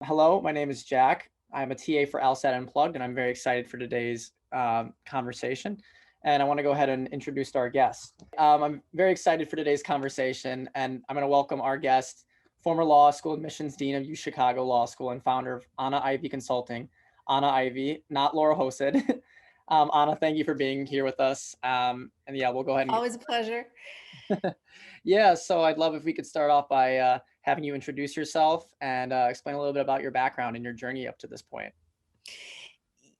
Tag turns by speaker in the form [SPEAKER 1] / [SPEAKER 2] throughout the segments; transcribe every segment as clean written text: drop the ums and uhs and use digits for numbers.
[SPEAKER 1] Hello, my name is Jack. I'm a TA for LSAT Unplugged, and I'm very excited for today's conversation. And I want to go ahead and introduce our guest. I'm very excited for today's conversation, and I'm going to welcome our guest, former law school admissions dean of UChicago Law School and founder of Ivey Consulting, Ivey, not Laura Hosted. Anna, thank you for being here with us. And yeah, we'll go ahead and
[SPEAKER 2] always a pleasure.
[SPEAKER 1] Yeah, so I'd love if we could start off by having you introduce yourself and explain a little bit about your background and your journey up to this point.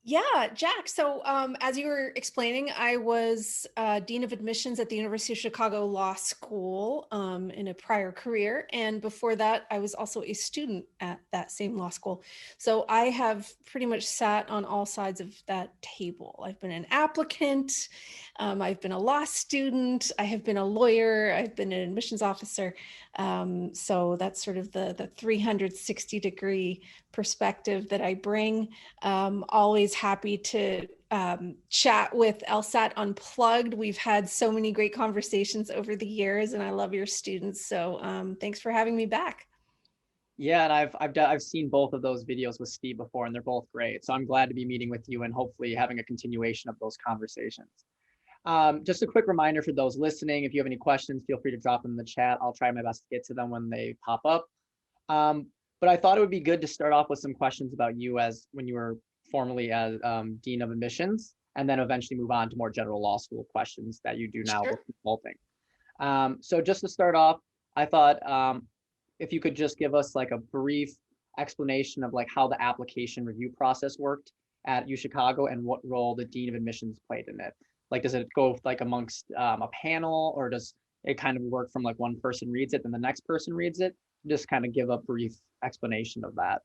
[SPEAKER 2] Yeah, Jack. So as you were explaining, I was Dean of Admissions at the University of Chicago Law School in a prior career. And before that, I was also a student at that same law school. So I have pretty much sat on all sides of that table. I've been an applicant, I've been a law student, I have been a lawyer, I've been an admissions officer. So that's sort of the 360-degree perspective that I bring. Always happy to chat with LSAT Unplugged. We've had so many great conversations over the years, and I love your students. So thanks for having me back.
[SPEAKER 1] Yeah, and I've seen both of those videos with Steve before, and they're both great. So I'm glad to be meeting with you and hopefully having a continuation of those conversations. Just a quick reminder for those listening, if you have any questions, feel free to drop them in the chat. I'll try my best to get to them when they pop up. But I thought it would be good to start off with some questions about you as when you were formerly as Dean of Admissions, and then eventually move on to more general law school questions that you do now
[SPEAKER 2] Sure.
[SPEAKER 1] with consulting. So just to start off, I thought if you could just give us like a brief explanation of like how the application review process worked at UChicago and what role the Dean of Admissions played in it. Like, does it go like amongst a panel, or does it kind of work from like one person reads it, then the next person reads it? Just kind of give a brief explanation of that.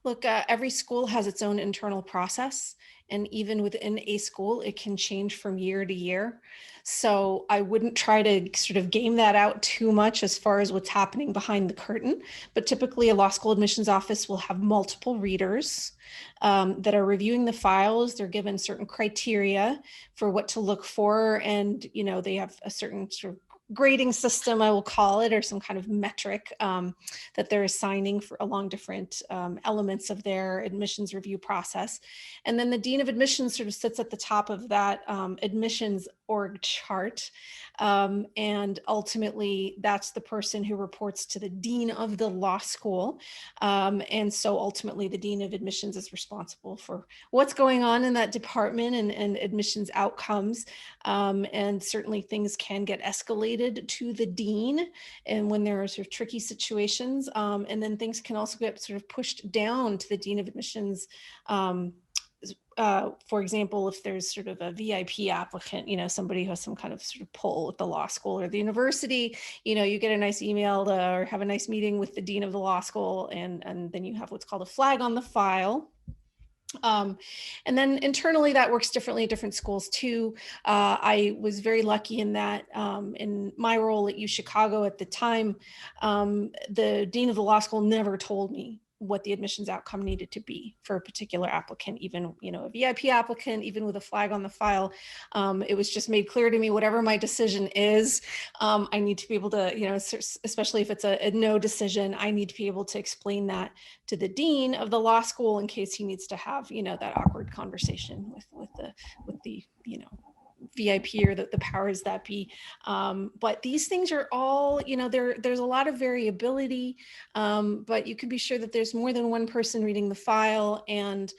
[SPEAKER 2] Look, every school has its own internal process, and even within a school, it can change from year to year. So I wouldn't try to sort of game that out too much as far as what's happening behind the curtain. But typically, a law school admissions office will have multiple readers that are reviewing the files. They're given certain criteria for what to look for, and they have a certain sort of grading system, I will call it, or some kind of metric that they're assigning for along different elements of their admissions review process. And then the Dean of Admissions sort of sits at the top of that admissions org chart. And ultimately, that's the person who reports to the Dean of the law school. And so ultimately, the Dean of Admissions is responsible for what's going on in that department and admissions outcomes. And certainly things can get escalated to the dean, and when there are sort of tricky situations, and then things can also get sort of pushed down to the Dean of Admissions. For example, if there's sort of a VIP applicant, somebody who has some kind of sort of pull with the law school or the university, you get a nice email or have a nice meeting with the Dean of the law school, and then you have what's called a flag on the file. And then internally that works differently at different schools too. I was very lucky in that in my role at UChicago at the time, the Dean of the law school never told me what the admissions outcome needed to be for a particular applicant, even, a VIP applicant, even with a flag on the file. It was just made clear to me, whatever my decision is, I need to be able to, especially if it's a no decision, I need to be able to explain that to the Dean of the law school in case he needs to have, that awkward conversation with the VIP or the powers that be. But these things are all, there's a lot of variability, but you can be sure that there's more than one person reading the file, and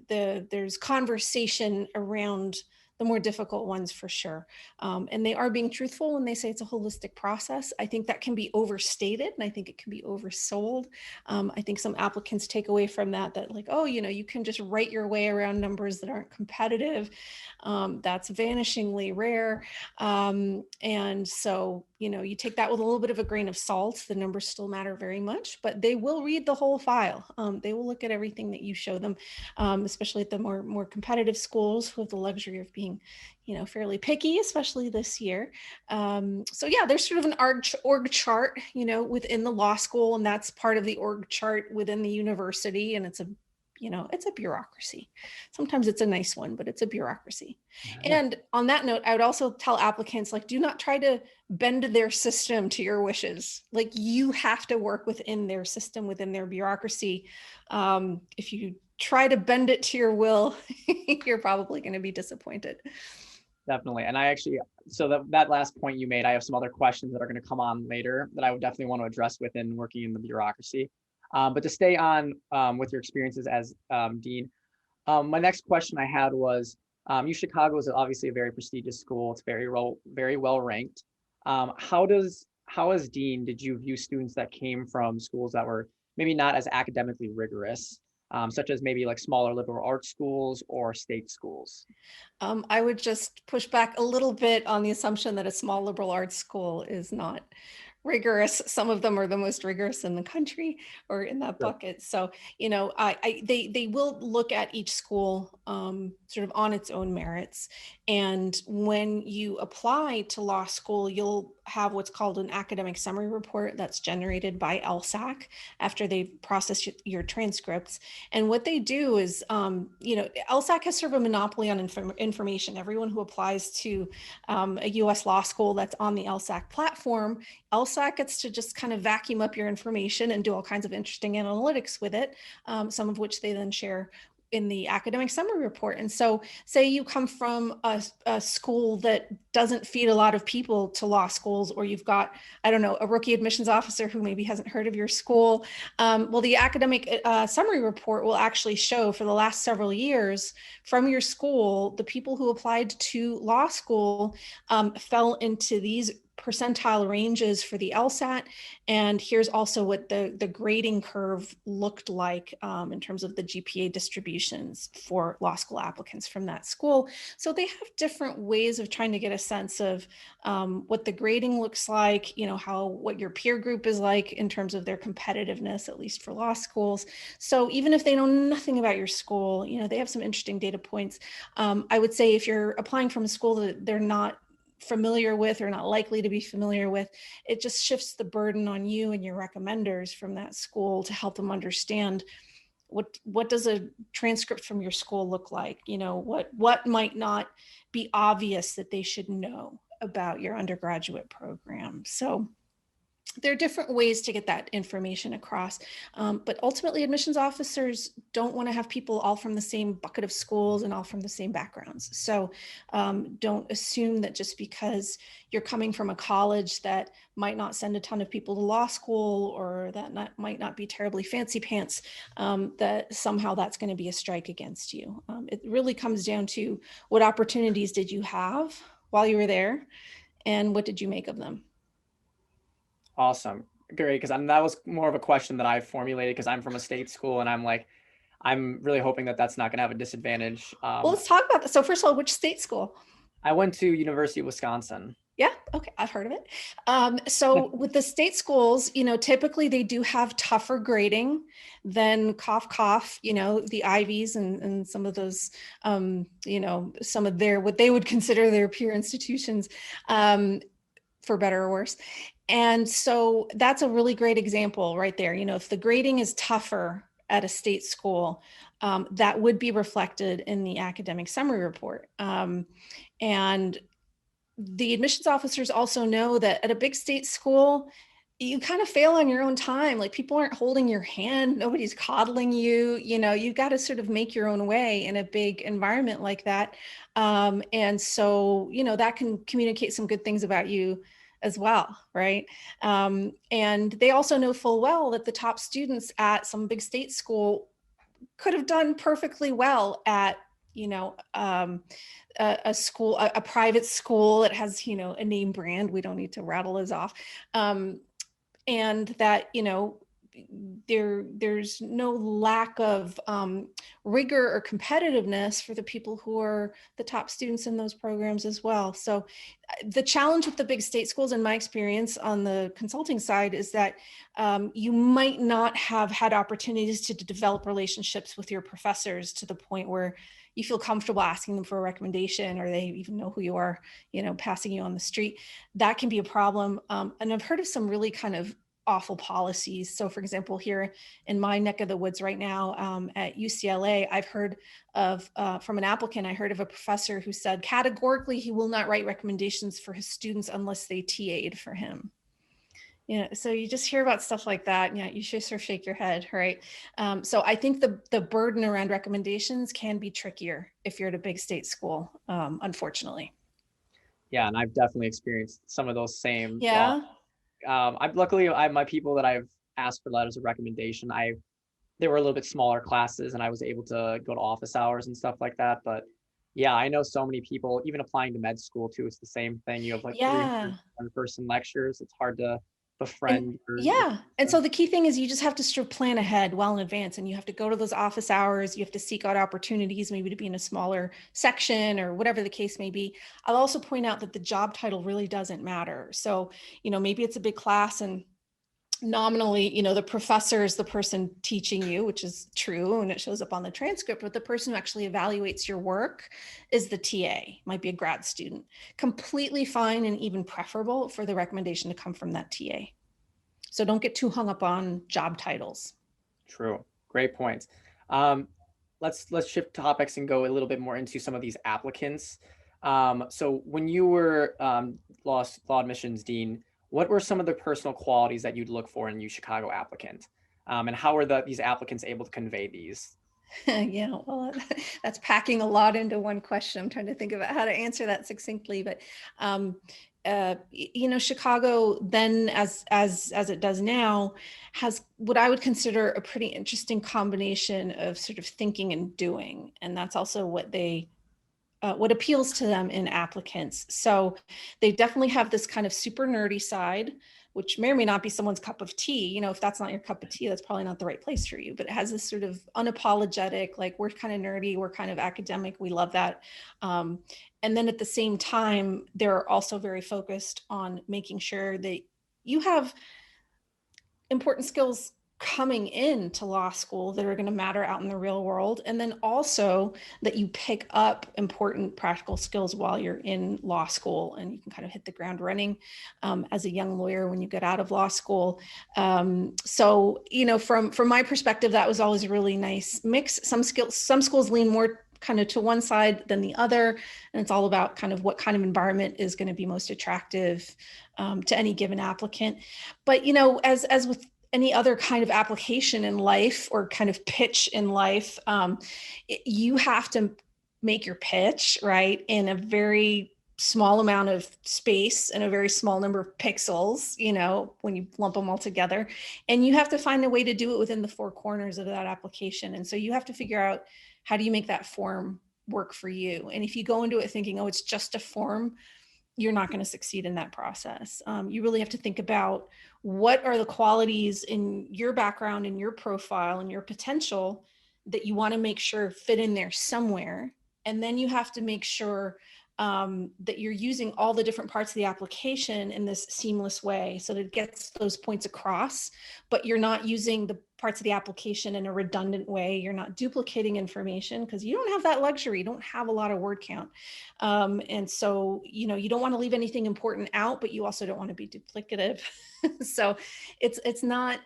[SPEAKER 2] there's conversation around the more difficult ones for sure. And they are being truthful when they say it's a holistic process. I think that can be overstated, and I think it can be oversold. I think some applicants take away from that like, oh, you can just write your way around numbers that aren't competitive. That's vanishingly rare. And so, you take that with a little bit of a grain of salt. The numbers still matter very much, but they will read the whole file. They will look at everything that you show them, especially at the more competitive schools who have the luxury of being, fairly picky, especially this year. So yeah, there's sort of an org chart, within the law school, and that's part of the org chart within the university. And it's a it's a bureaucracy. Sometimes it's a nice one, but it's a bureaucracy. And on that note, I would also tell applicants, like, do not try to bend their system to your wishes. Like, you have to work within their system, within their bureaucracy. If you try to bend it to your will, you're probably going to be disappointed.
[SPEAKER 1] Definitely. And I actually, so that last point you made, I have some other questions that are going to come on later that I would definitely want to address within working in the bureaucracy. But to stay on with your experiences as dean, my next question I had was, UChicago is obviously a very prestigious school. It's very well ranked. How as dean did you view students that came from schools that were maybe not as academically rigorous, such as maybe like smaller liberal arts schools or state schools?
[SPEAKER 2] I would just push back a little bit on the assumption that a small liberal arts school is not rigorous. Some of them are the most rigorous in the country or in that
[SPEAKER 1] Sure.
[SPEAKER 2] bucket. So, they will look at each school sort of on its own merits. And when you apply to law school, you'll have what's called an academic summary report that's generated by LSAC after they process your transcripts. And what they do is, LSAC has sort of a monopoly on information. Everyone who applies to a US law school that's on the LSAC platform, LSAC gets to just kind of vacuum up your information and do all kinds of interesting analytics with it, some of which they then share in the academic summary report. And so say you come from a school that doesn't feed a lot of people to law schools, or you've got, I don't know, a rookie admissions officer who maybe hasn't heard of your school. Well, the academic summary report will actually show for the last several years from your school, the people who applied to law school fell into these percentile ranges for the LSAT. And here's also what the grading curve looked like in terms of the GPA distributions for law school applicants from that school. So they have different ways of trying to get a sense of what the grading looks like, what your peer group is like in terms of their competitiveness, at least for law schools. So even if they know nothing about your school, they have some interesting data points. I would say if you're applying from a school that they're not familiar with or not likely to be familiar with, it just shifts the burden on you and your recommenders from that school to help them understand what does a transcript from your school look like? What might not be obvious that they should know about your undergraduate program. So there are different ways to get that information across, but ultimately admissions officers don't want to have people all from the same bucket of schools and all from the same backgrounds. So don't assume that just because you're coming from a college that might not send a ton of people to law school, or that might not be terribly fancy pants, that somehow that's going to be a strike against you. It really comes down to what opportunities did you have while you were there, and what did you make of them?
[SPEAKER 1] Awesome. Great. Because that was more of a question that I formulated because I'm from a state school, and I'm really hoping that that's not going to have a disadvantage.
[SPEAKER 2] Well, let's talk about that. So first of all, which state school?
[SPEAKER 1] I went to University of Wisconsin.
[SPEAKER 2] Yeah. Okay. I've heard of it. So with the state schools, typically they do have tougher grading than cough, the Ivies and some of those, some of what they would consider their peer institutions, for better or worse. And so that's a really great example right there. If the grading is tougher at a state school, that would be reflected in the academic summary report. And the admissions officers also know that at a big state school, you kind of fail on your own time. Like, people aren't holding your hand, nobody's coddling you. You've got to sort of make your own way in a big environment like that. And so, that can communicate some good things about you as well, right? And they also know full well that the top students at some big state school could have done perfectly well at, a school, a private school that has, a name brand. We don't need to rattle those off. And that, there's no lack of rigor or competitiveness for the people who are the top students in those programs as well. So the challenge with the big state schools, in my experience on the consulting side, is that you might not have had opportunities to develop relationships with your professors to the point where you feel comfortable asking them for a recommendation, or they even know who you are, passing you on the street. That can be a problem. And I've heard of some really kind of awful policies. So for example, here in my neck of the woods right now at UCLA, I've heard of, from an applicant, I heard of a professor who said categorically he will not write recommendations for his students unless they TA'd for him. So you just hear about stuff like that. Yeah, you should sort of shake your head, right? So I think the burden around recommendations can be trickier if you're at a big state school, unfortunately.
[SPEAKER 1] Yeah, and I've definitely experienced some of those same laws.
[SPEAKER 2] Yeah.
[SPEAKER 1] I've luckily my people that I've asked for letters of recommendation, they were a little bit smaller classes, and I was able to go to office hours and stuff like that. But yeah, I know so many people, even applying to med school too, it's the same thing. You have like 300
[SPEAKER 2] Yeah.
[SPEAKER 1] one-person lectures. It's hard to
[SPEAKER 2] And
[SPEAKER 1] befriend your
[SPEAKER 2] yeah. And so the key thing is you just have to sort of plan ahead well in advance, and you have to go to those office hours. You have to seek out opportunities, maybe to be in a smaller section or whatever the case may be. I'll also point out that the job title really doesn't matter. So, maybe it's a big class and nominally, the professor is the person teaching you, which is true, and it shows up on the transcript, but the person who actually evaluates your work is the TA, might be a grad student. Completely fine and even preferable for the recommendation to come from that TA. So don't get too hung up on job titles.
[SPEAKER 1] True. Great points. Let's shift topics and go a little bit more into some of these applicants. So when you were law admissions dean, what were some of the personal qualities that you'd look for in a UChicago applicant? And how were these applicants able to convey these?
[SPEAKER 2] Yeah, well, that's packing a lot into one question. I'm trying to think about how to answer that succinctly, but Chicago then, as it does now, has what I would consider a pretty interesting combination of sort of thinking and doing, and that's also what appeals to them in applicants. So they definitely have this kind of super nerdy side, which may or may not be someone's cup of tea. If that's not your cup of tea, that's probably not the right place for you. But it has this sort of unapologetic, like, we're kind of nerdy, we're kind of academic, we love that. And then at the same time, they're also very focused on making sure that you have important skills coming into law school that are going to matter out in the real world. And then also that you pick up important practical skills while you're in law school, and you can kind of hit the ground running as a young lawyer when you get out of law school. So, from my perspective, that was always a really nice mix. Some schools lean more kind of to one side than the other. And it's all about kind of what kind of environment is going to be most attractive to any given applicant. But, as with any other kind of application in life or kind of pitch in life, you have to make your pitch, right, in a very small amount of space and a very small number of pixels, when you lump them all together. And you have to find a way to do it within the four corners of that application. And so you have to figure out, how do you make that form work for you? And if you go into it thinking, oh, it's just a form, you're not going to succeed in that process. You really have to think about, what are the qualities in your background, in your profile, and your potential that you want to make sure fit in there somewhere. And then you have to make sure that you're using all the different parts of the application in this seamless way so that it gets those points across, but you're not using the parts of the application in a redundant way. You're not duplicating information because you don't have that luxury. You don't have a lot of word count. And so, you don't want to leave anything important out, but you also don't want to be duplicative. So it's not,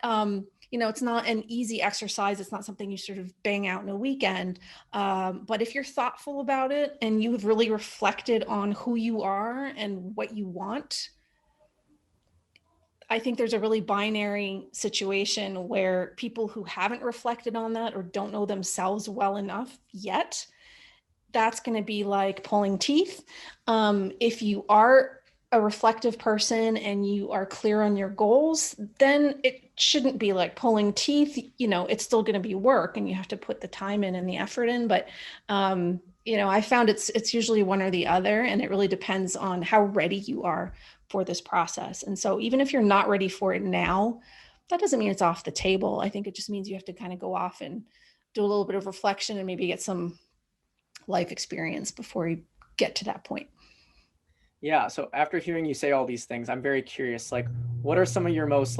[SPEAKER 2] it's not an easy exercise. It's not something you sort of bang out in a weekend. But if you're thoughtful about it and you have really reflected on who you are and what you want, I think there's a really binary situation where people who haven't reflected on that or don't know themselves well enough yet, that's going to be like pulling teeth. If you are a reflective person and you are clear on your goals, then it shouldn't be like pulling teeth. It's still going to be work and you have to put the time in and the effort in. But, I found it's usually one or the other, and it really depends on how ready you are for this process. And so even if you're not ready for it now, that doesn't mean it's off the table. I think it just means you have to kind of go off and do a little bit of reflection and maybe get some life experience before you get to that point.
[SPEAKER 1] Yeah. So after hearing you say all these things, I'm very curious, like, what are some of your most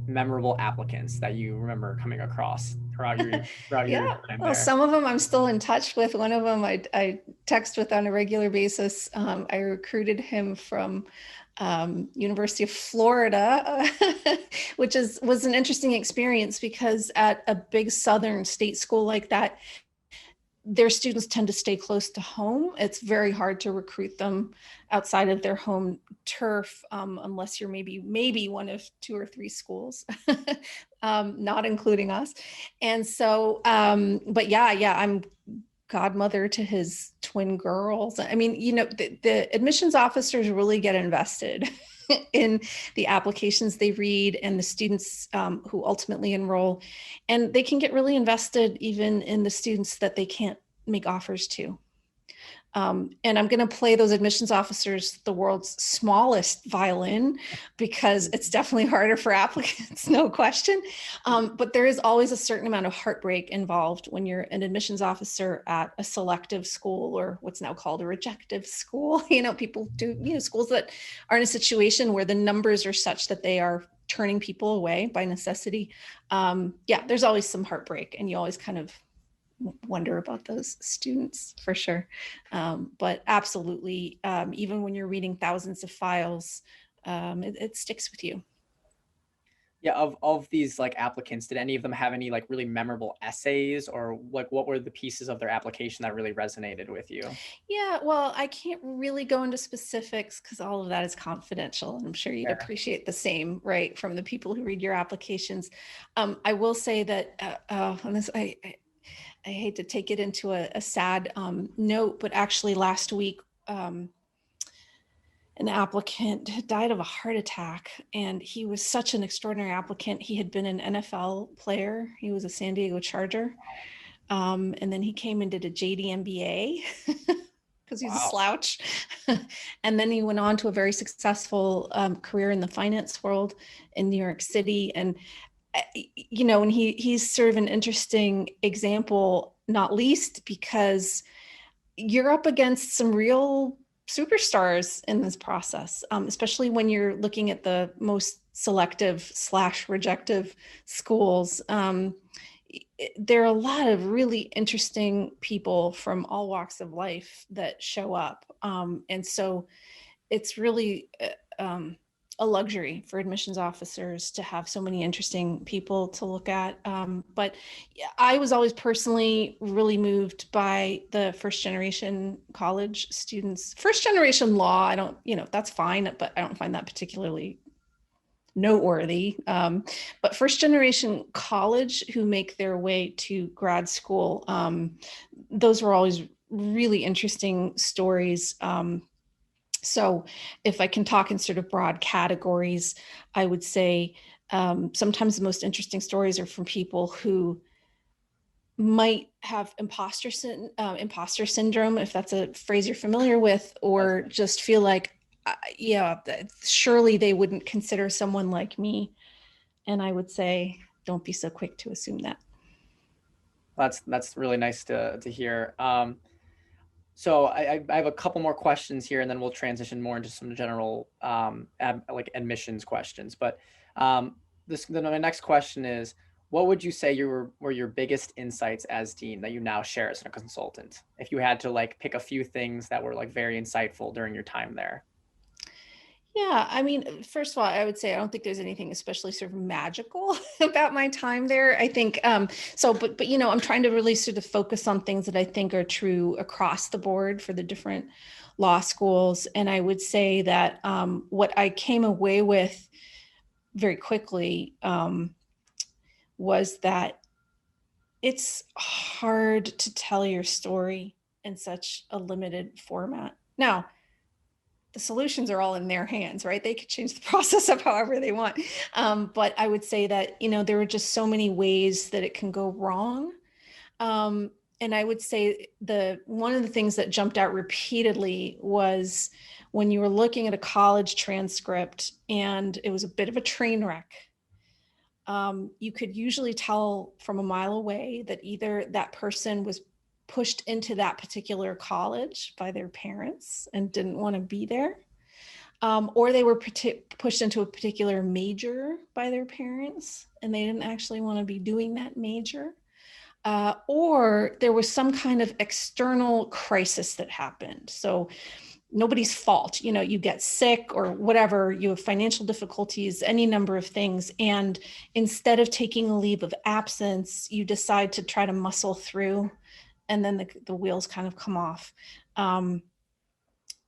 [SPEAKER 1] memorable applicants that you remember coming across throughout your time there?
[SPEAKER 2] Some of them I'm still in touch with. One of them I text with on a regular basis. I recruited him from University of Florida, which was an interesting experience because at a big Southern state school like that, their students tend to stay close to home. It's very hard to recruit them outside of their home turf, unless you're maybe one of 2 or 3 schools, not including us. And so, but yeah, I'm godmother to his twin girls. I mean, the admissions officers really get invested in the applications they read and the students who ultimately enroll. And they can get really invested even in the students that they can't make offers to. And I'm going to play those admissions officers the world's smallest violin because it's definitely harder for applicants, no question. But there is always a certain amount of heartbreak involved when you're an admissions officer at a selective school, or what's now called a rejective school. People do, schools that are in a situation where the numbers are such that they are turning people away by necessity. There's always some heartbreak, and you always kind of wonder about those students for sure. But absolutely, even when you're reading thousands of files, it sticks with you.
[SPEAKER 1] Yeah, of these like applicants, did any of them have any like really memorable essays, or like what were the pieces of their application that really resonated with you?
[SPEAKER 2] Yeah, well, I can't really go into specifics because all of that is confidential. And I'm sure you'd
[SPEAKER 1] Fair.
[SPEAKER 2] appreciate the same, right, from the people who read your applications. I will say that, and this, I hate to take it into a sad note, but actually last week, an applicant died of a heart attack, and he was such an extraordinary applicant. He had been an NFL player. He was a San Diego Charger. And then he came and did a JD MBA because he's a slouch. And then he went on to a very successful career in the finance world in New York City. And and he's sort of an interesting example, not least because you're up against some real superstars in this process, especially when you're looking at the most selective / rejective schools. There are a lot of really interesting people from all walks of life that show up. And so it's really a luxury for admissions officers to have so many interesting people to look at. But I was always personally really moved by the first generation college students. First generation law, I don't, that's fine, but I don't find that particularly noteworthy. But first generation college who make their way to grad school, those were always really interesting stories. So if I can talk in sort of broad categories, I would say sometimes the most interesting stories are from people who might have imposter syndrome, if that's a phrase you're familiar with, or just feel like, surely they wouldn't consider someone like me. And I would say, don't be so quick to assume that.
[SPEAKER 1] That's really nice to hear. So I have a couple more questions here, and then we'll transition more into some general like admissions questions. But my next question is, what would you say were your biggest insights as dean that you now share as a consultant? If you had to like pick a few things that were like very insightful during your time there.
[SPEAKER 2] Yeah, I mean, first of all, I would say I don't think there's anything especially sort of magical about my time there. I think but I'm trying to really sort of focus on things that I think are true across the board for the different law schools. And I would say that what I came away with very quickly was that it's hard to tell your story in such a limited format. Now, the solutions are all in their hands, right? They could change the process up however they want. But I would say that, there are just so many ways that it can go wrong. And I would say one of the things that jumped out repeatedly was when you were looking at a college transcript and it was a bit of a train wreck. You could usually tell from a mile away that either that person was pushed into that particular college by their parents and didn't want to be there, or they were pushed into a particular major by their parents and they didn't actually want to be doing that major, or there was some kind of external crisis that happened. So nobody's fault. You know, you get sick or whatever, you have financial difficulties, any number of things. And instead of taking a leave of absence, you decide to try to muscle through, and then the wheels kind of come off.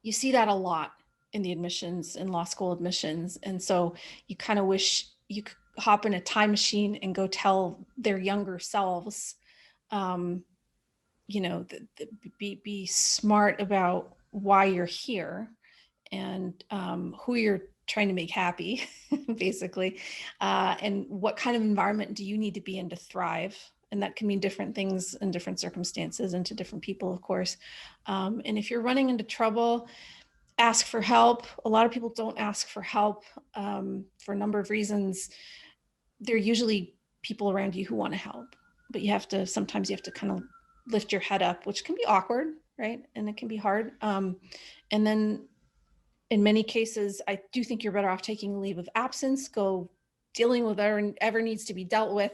[SPEAKER 2] You see that a lot in the admissions, in law school admissions. And so you kind of wish you could hop in a time machine and go tell their younger selves, you know, be smart about why you're here, and who you're trying to make happy, basically, and what kind of environment do you need to be in to thrive. And that can mean different things in different circumstances and to different people, of course. And if you're running into trouble, ask for help. A lot of people don't ask for help for a number of reasons. There are usually people around you who want to help, but sometimes you have to kind of lift your head up, which can be awkward, right? And it can be hard. And then in many cases, I do think you're better off taking a leave of absence, go dealing with whatever needs to be dealt with,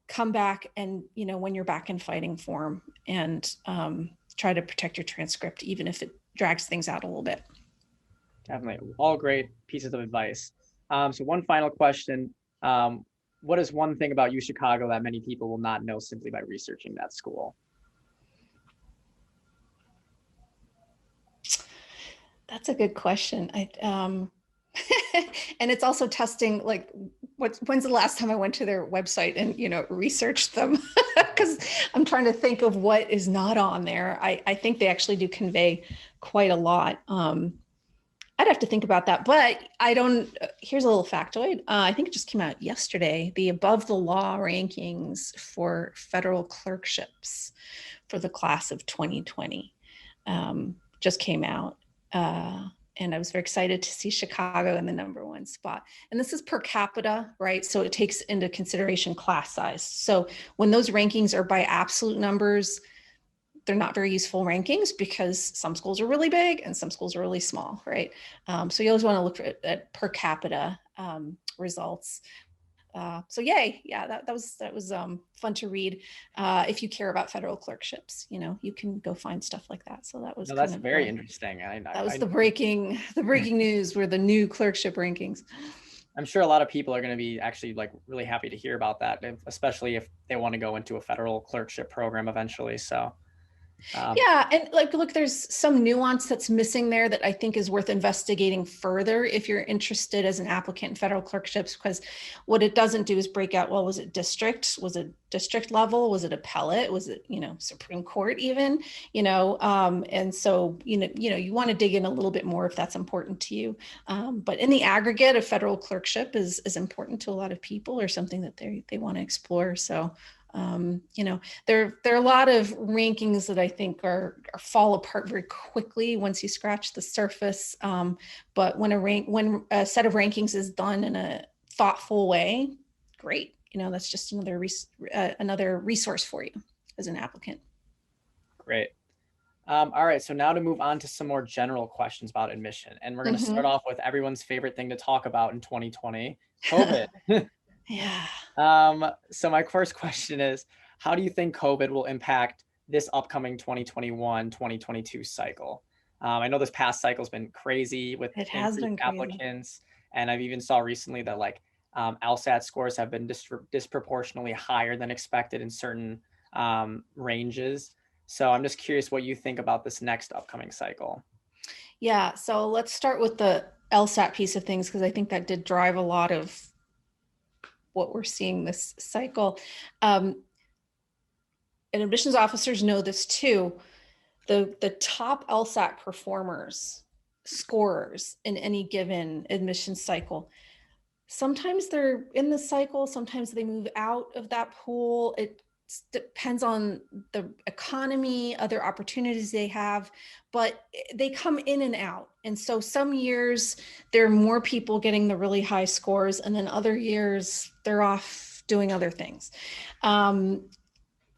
[SPEAKER 2] come back, and, you know, when you're back in fighting form, and try to protect your transcript, even if it drags things out a little bit.
[SPEAKER 1] Definitely. All great pieces of advice. So one final question. What is one thing about UChicago that many people will not know simply by researching that school?
[SPEAKER 2] That's a good question. And it's also testing, like, when's the last time I went to their website and, you know, researched them? Because I'm trying to think of what is not on there. I think they actually do convey quite a lot. I'd have to think about that, but here's a little factoid. I think it just came out yesterday. The above the law rankings for federal clerkships for the class of 2020 just came out. And I was very excited to see Chicago in the #1 spot. And this is per capita, right? So it takes into consideration class size. So when those rankings are by absolute numbers, they're not very useful rankings, because some schools are really big and some schools are really small, right? So you always want to look at per capita results. So yay, yeah, that was fun to read. If you care about federal clerkships, you know, you can go find stuff like that. So that was
[SPEAKER 1] that's very interesting.
[SPEAKER 2] That was the breaking news, were the new clerkship rankings.
[SPEAKER 1] I'm sure a lot of people are going to be actually like really happy to hear about that, especially if they want to go into a federal clerkship program eventually. So
[SPEAKER 2] yeah, and like, look, there's some nuance that's missing there that I think is worth investigating further if you're interested as an applicant in federal clerkships, because what it doesn't do is break out, well, was it district? Was it district level? Was it appellate? Was it, you know, Supreme Court even? You know, and so, you know, you want to dig in a little bit more if that's important to you. But in the aggregate, a federal clerkship is important to a lot of people, or something that they want to explore. So you know, there are a lot of rankings that I think are fall apart very quickly once you scratch the surface. But when a set of rankings is done in a thoughtful way, great. You know, that's just another resource for you as an applicant.
[SPEAKER 1] Great. All right. So now to move on to some more general questions about admission, and we're going to start off with everyone's favorite thing to talk about in 2020, COVID.
[SPEAKER 2] Yeah.
[SPEAKER 1] So my first question is, how do you think COVID will impact this upcoming 2021-2022 cycle? I know this past cycle's been crazy with increased applicants, and I've even saw recently that like LSAT scores have been disproportionately higher than expected in certain ranges. So I'm just curious what you think about this next upcoming cycle.
[SPEAKER 2] Yeah, so let's start with the LSAT piece of things, because I think that did drive a lot of what we're seeing this cycle. And admissions officers know this too. The top LSAT performers, scorers in any given admission cycle, sometimes they're in the cycle, sometimes they move out of that pool. It depends on the economy, other opportunities they have, but they come in and out. And so some years there are more people getting the really high scores, and then other years they're off doing other things.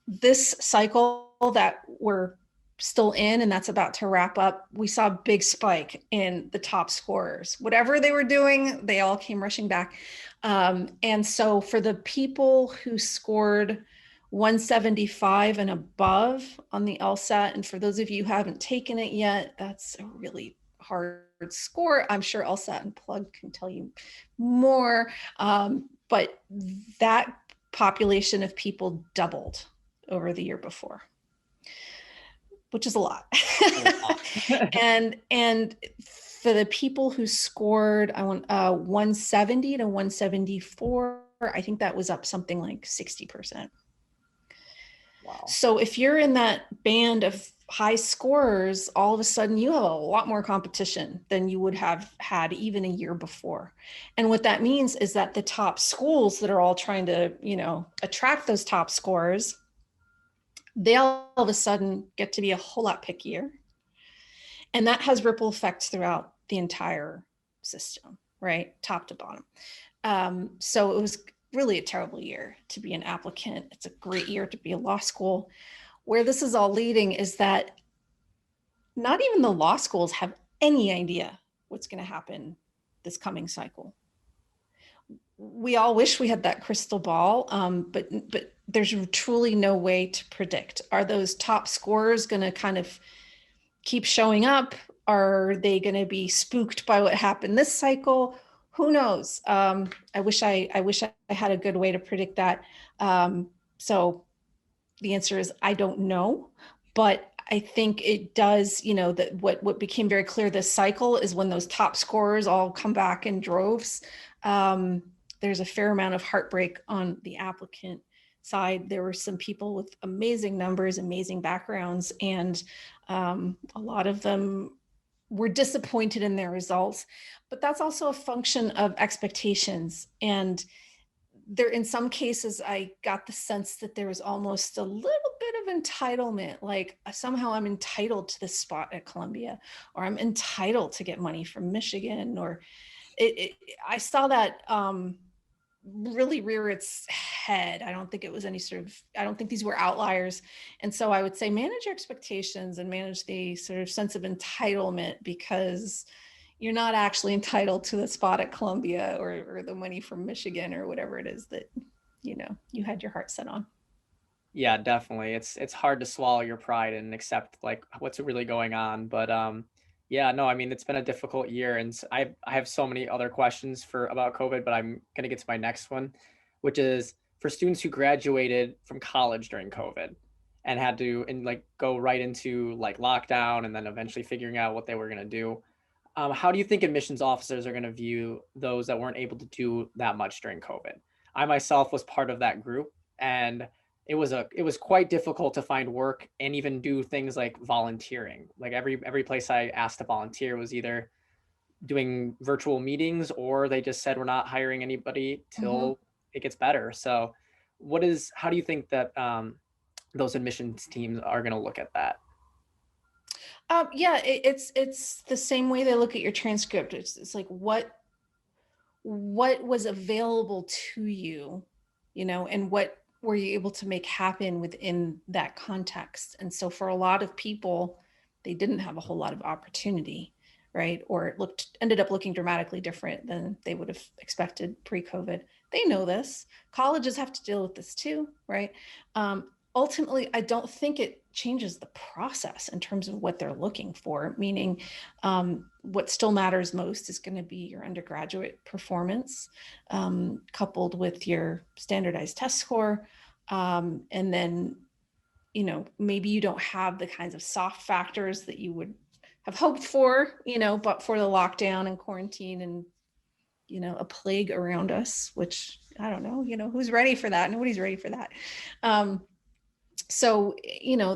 [SPEAKER 2] This cycle that we're still in, and that's about to wrap up, we saw a big spike in the top scorers. Whatever they were doing, they all came rushing back. And so for the people who scored 175 and above on the LSAT. And for those of you who haven't taken it yet, that's a really hard score. I'm sure LSAT and Plug can tell you more, but that population of people doubled over the year before, which is a lot. and for the people who scored 170 to 174, I think that was up something like 60%.
[SPEAKER 1] Wow.
[SPEAKER 2] So if you're in that band of high scorers, all of a sudden you have a lot more competition than you would have had even a year before. And what that means is that the top schools that are all trying to, attract those top scorers, they all of a sudden get to be a whole lot pickier. And that has ripple effects throughout the entire system, right? Top to bottom. So it was really a terrible year to be an applicant. It's a great year to be a law school. Where this is all leading is that not even the law schools have any idea what's going to happen this coming cycle. We all wish we had that crystal ball, but there's truly no way to predict. Are those top scorers going to kind of keep showing up? Are they going to be spooked by what happened this cycle? Who knows? I wish I had a good way to predict that. So the answer is I don't know, but I think it does, that what became very clear this cycle is when those top scorers all come back in droves, there's a fair amount of heartbreak on the applicant side. There were some people with amazing numbers, amazing backgrounds, and a lot of them were disappointed in their results, but that's also a function of expectations. And there, in some cases, I got the sense that there was almost a little bit of entitlement, like somehow I'm entitled to this spot at Columbia, or I'm entitled to get money from Michigan, or I saw that really rear its head. I don't think it was I don't think these were outliers. And so I would say manage your expectations and manage the sort of sense of entitlement, because you're not actually entitled to the spot at Columbia or the money from Michigan or whatever it is that, you had your heart set on.
[SPEAKER 1] Yeah, definitely. It's hard to swallow your pride and accept like what's really going on. But yeah, no, I mean, it's been a difficult year, and I have so many other questions about COVID, but I'm gonna get to my next one, which is for students who graduated from college during COVID and had to go right into like lockdown and then eventually figuring out what they were gonna do. How do you think admissions officers are going to view those that weren't able to do that much during COVID? I myself was part of that group, and it was quite difficult to find work and even do things like volunteering. Like every place I asked to volunteer was either doing virtual meetings, or they just said we're not hiring anybody till it gets better. So how do you think that those admissions teams are going to look at that?
[SPEAKER 2] Yeah, it's the same way they look at your transcript. It's like what was available to you, and what were you able to make happen within that context. And so for a lot of people, they didn't have a whole lot of opportunity, right? Or it ended up looking dramatically different than they would have expected pre-COVID. They know this. Colleges have to deal with this too, right? Ultimately, I don't think it changes the process in terms of what they're looking for, meaning what still matters most is going to be your undergraduate performance coupled with your standardized test score. And then, maybe you don't have the kinds of soft factors that you would have hoped for, but for the lockdown and quarantine and, a plague around us, which I don't know, who's ready for that? Nobody's ready for that. So,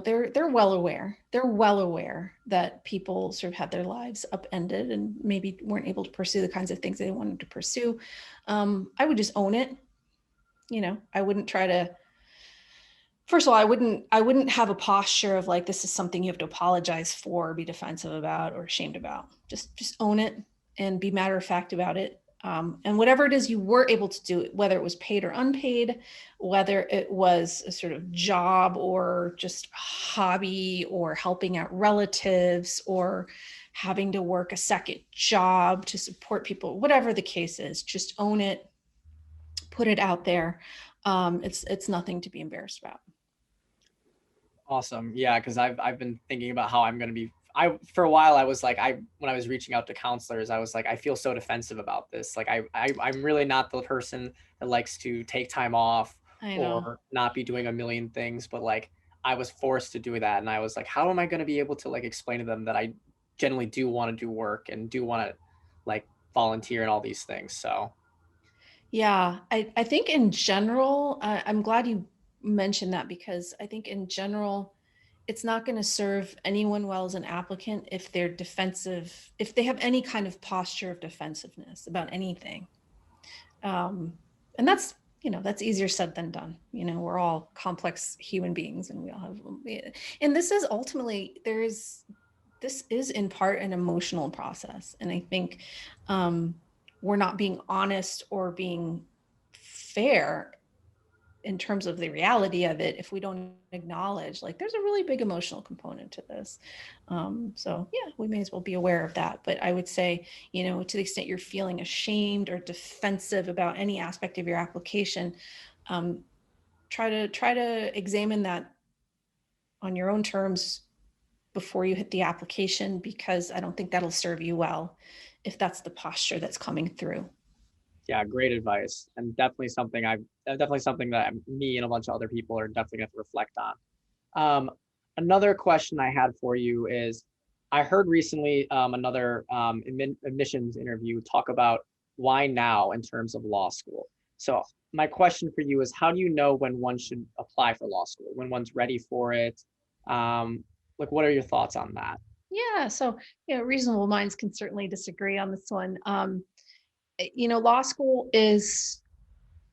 [SPEAKER 2] they're well aware. They're well aware that people sort of had their lives upended and maybe weren't able to pursue the kinds of things they wanted to pursue. I would just own it. I wouldn't try to. First of all, I wouldn't have a posture of like, this is something you have to apologize for, be defensive about, or ashamed about. Just own it and be matter of fact about it. And whatever it is you were able to do, whether it was paid or unpaid, whether it was a sort of job or just hobby or helping out relatives or having to work a second job to support people, whatever the case is, just own it, put it out there. It's nothing to be embarrassed about.
[SPEAKER 1] Awesome. Yeah, because I've been thinking about how I'm going to be. For a while I was like, when I was reaching out to counselors, I was like, I feel so defensive about this. Like I'm really not the person that likes to take time off
[SPEAKER 2] I know.
[SPEAKER 1] or not be doing a million things, but like I was forced to do that, and I was like, how am I going to be able to like explain to them that I generally do want to do work and do want to like volunteer and all these things. So
[SPEAKER 2] Yeah, I think in general, I'm glad you mentioned that, because I think in general, it's not going to serve anyone well as an applicant if they're defensive, if they have any kind of posture of defensiveness about anything. Um, and that's, that's easier said than done. We're all complex human beings, and we all have, and this is ultimately, this is in part an emotional process. And I think we're not being honest or being fair in terms of the reality of it if we don't acknowledge, like, there's a really big emotional component to this. So yeah, we may as well be aware of that. But I would say, to the extent you're feeling ashamed or defensive about any aspect of your application, try to examine that on your own terms before you hit the application, because I don't think that'll serve you well if that's the posture that's coming through.
[SPEAKER 1] yeah, great advice, and definitely something that me and a bunch of other people are definitely going to reflect on. Another question I had for you is, I heard recently another admissions interview talk about why now in terms of law school. So my question for you is, how do you know when one should apply for law school, when one's ready for it? Like, what are your thoughts on that?
[SPEAKER 2] Yeah, so reasonable minds can certainly disagree on this one. Law school is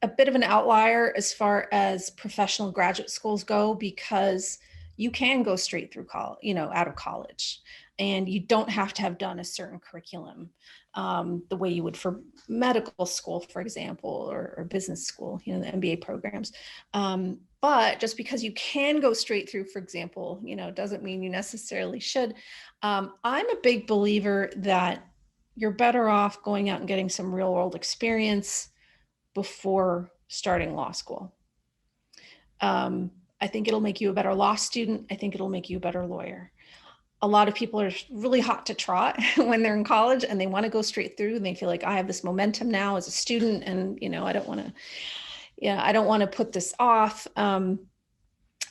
[SPEAKER 2] a bit of an outlier as far as professional graduate schools go, because you can go straight through college, out of college, and you don't have to have done a certain curriculum the way you would for medical school, for example, or business school, the MBA programs. But just because you can go straight through, for example, doesn't mean you necessarily should. I'm a big believer that you're better off going out and getting some real world experience before starting law school. I think it'll make you a better law student. I think it'll make you a better lawyer. A lot of people are really hot to trot when they're in college, and they want to go straight through, and they feel like, I have this momentum now as a student, and I don't want to put this off. And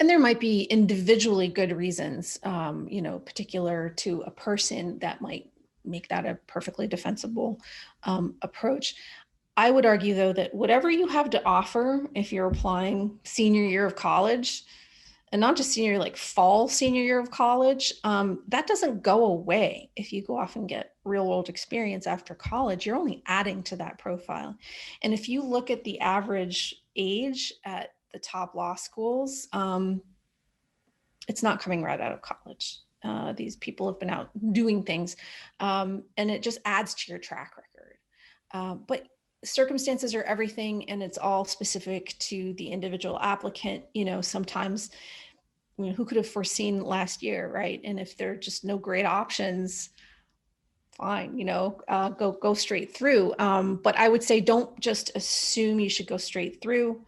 [SPEAKER 2] there might be individually good reasons, particular to a person, that might make that a perfectly defensible approach. I would argue, though, that whatever you have to offer, if you're applying senior year of college, and not just senior, like fall senior year of college, that doesn't go away if you go off and get real world experience after college. You're only adding to that profile. And if you look at the average age at the top law schools, it's not coming right out of college. These people have been out doing things, and it just adds to your track record. But circumstances are everything, and it's all specific to the individual applicant. Sometimes, who could have foreseen last year, right? And if there are just no great options, fine, go straight through. But I would say, don't just assume you should go straight through.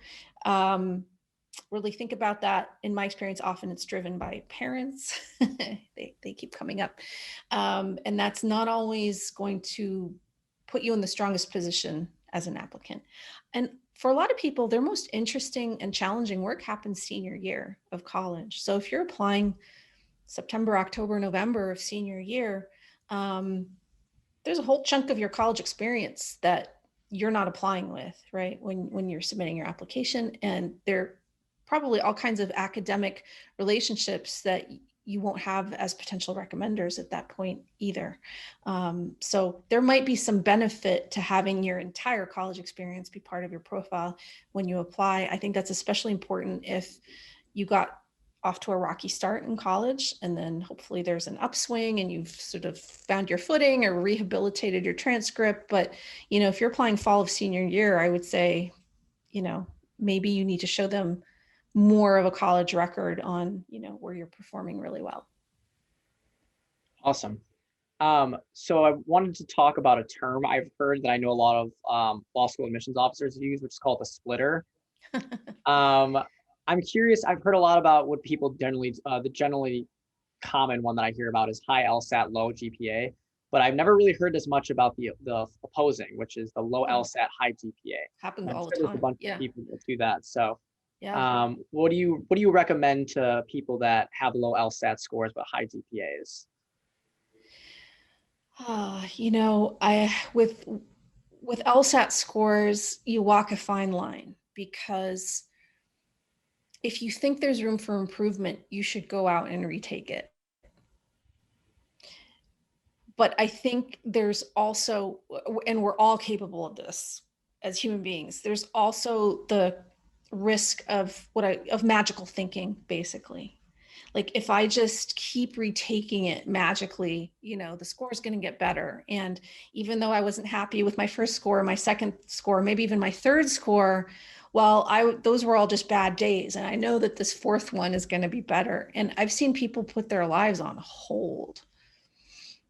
[SPEAKER 2] Really think about that. In my experience, often it's driven by parents. they keep coming up. And that's not always going to put you in the strongest position as an applicant. And for a lot of people, their most interesting and challenging work happens senior year of college. So if you're applying September, October, November of senior year, there's a whole chunk of your college experience that you're not applying with, right? When you're submitting your application, and there probably all kinds of academic relationships that you won't have as potential recommenders at that point either. So there might be some benefit to having your entire college experience be part of your profile when you apply. I think that's especially important if you got off to a rocky start in college, and then hopefully there's an upswing and you've sort of found your footing or rehabilitated your transcript. But, if you're applying fall of senior year, I would say, maybe you need to show them more of a college record on, where you're performing really well.
[SPEAKER 1] Awesome. So I wanted to talk about a term I've heard that I know a lot of law school admissions officers use, which is called a splitter. I'm curious, I've heard a lot about what people generally, the generally common one that I hear about is high LSAT, low GPA, but I've never really heard as much about the opposing, which is the low
[SPEAKER 2] Oh,
[SPEAKER 1] LSAT, high GPA.
[SPEAKER 2] happens
[SPEAKER 1] And I'm
[SPEAKER 2] all the
[SPEAKER 1] sure there's a
[SPEAKER 2] time.
[SPEAKER 1] bunch of
[SPEAKER 2] Yeah.
[SPEAKER 1] people that do that. So,
[SPEAKER 2] Yeah.
[SPEAKER 1] what do you recommend to people that have low LSAT scores but high GPAs?
[SPEAKER 2] You know, I with LSAT scores, you walk a fine line because if you think there's room for improvement, you should go out and retake it. But I think there's also, and we're all capable of this as human beings, there's also the risk of of magical thinking, basically. Like if I just keep retaking it magically, you know, the score is going to get better. And even though I wasn't happy with my first score, my second score, maybe even my third score, well, those were all just bad days. And I know that this fourth one is going to be better. And I've seen people put their lives on hold,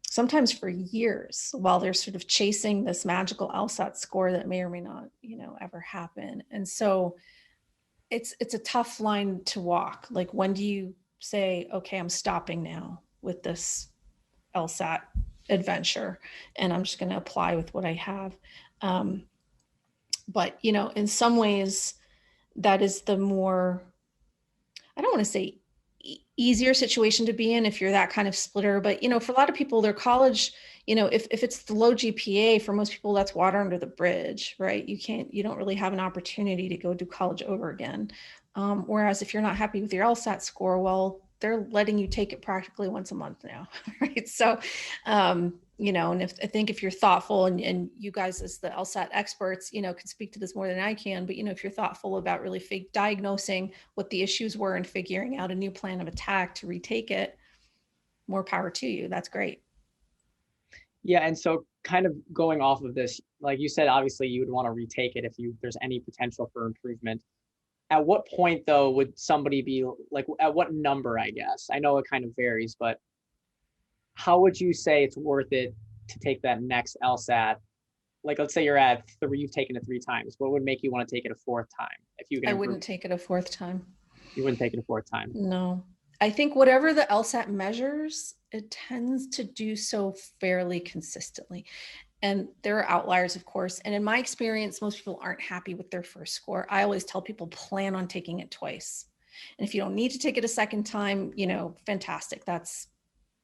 [SPEAKER 2] sometimes for years, while they're sort of chasing this magical LSAT score that may or may not, you know, ever happen. And so it's a tough line to walk. Like, when do you say, okay, I'm stopping now with this LSAT adventure and I'm just going to apply with what I have? But, you know, in some ways, that is the more, I don't want to say easier situation to be in if you're that kind of splitter. But, you know, for a lot of people, their college, you know, if it's the low GPA, for most people, that's water under the bridge, right? You don't really have an opportunity to go do college over again. Whereas if you're not happy with your LSAT score, well, they're letting you take it practically once a month now, right? So, you know, and I think if you're thoughtful, and you guys as the LSAT experts, you know, can speak to this more than I can, but, you know, if you're thoughtful about really diagnosing what the issues were and figuring out a new plan of attack to retake it, more power to you. That's great.
[SPEAKER 1] Yeah, and so kind of going off of this, like you said, obviously you would want to retake it if there's any potential for improvement. At what point though would somebody be like, at what number, I guess? I know it kind of varies, but how would you say it's worth it to take that next LSAT? Like, let's say you're at three, you've taken it three times. What would make you want to take it a fourth time if you can
[SPEAKER 2] I
[SPEAKER 1] improve?
[SPEAKER 2] wouldn't take it a fourth time.
[SPEAKER 1] You wouldn't take it a fourth time.
[SPEAKER 2] No. I think whatever the LSAT measures, it tends to do so fairly consistently. And there are outliers, of course. And in my experience, most people aren't happy with their first score. I always tell people, plan on taking it twice. And if you don't need to take it a second time, you know, fantastic. That's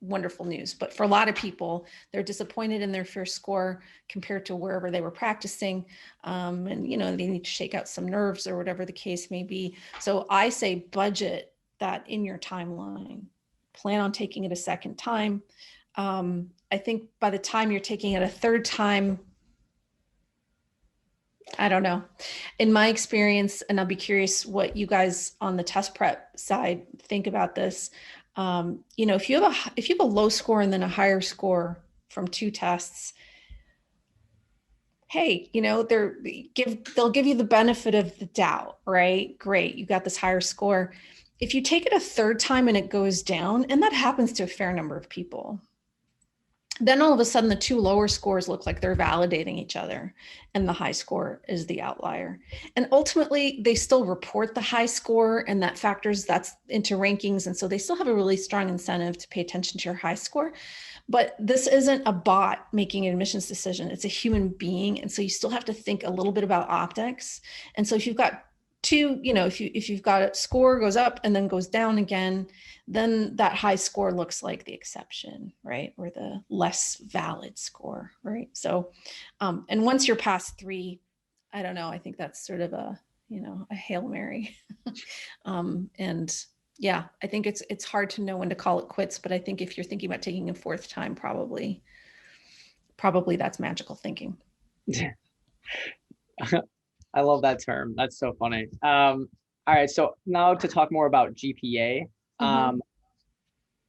[SPEAKER 2] wonderful news. But for a lot of people, they're disappointed in their first score compared to wherever they were practicing. And, you know, they need to shake out some nerves or whatever the case may be. So I say budget that in your timeline. Plan on taking it a second time. I think by the time you're taking it a third time, I don't know. In my experience, and I'll be curious what you guys on the test prep side think about this. You know, if you have a low score and then a higher score from two tests, hey, you know, they'll give you the benefit of the doubt, right? Great, you got this higher score. If you take it a third time and it goes down, and that happens to a fair number of people, then all of a sudden the two lower scores look like they're validating each other and the high score is the outlier. And ultimately they still report the high score, and that factors that's into rankings. And so they still have a really strong incentive to pay attention to your high score. But this isn't a bot making an admissions decision. It's a human being. And so you still have to think a little bit about optics. And so if you've got two, you know, if you've got a score goes up and then goes down again, then that high score looks like the exception, right? Or the less valid score, right? So, and once you're past three, I don't know, I think that's sort of a, you know, a Hail Mary. And yeah, I think it's hard to know when to call it quits, but I think if you're thinking about taking a fourth time, probably that's magical thinking.
[SPEAKER 1] I love that term. That's so funny. All right, so now to talk more about GPA.
[SPEAKER 2] Mhm.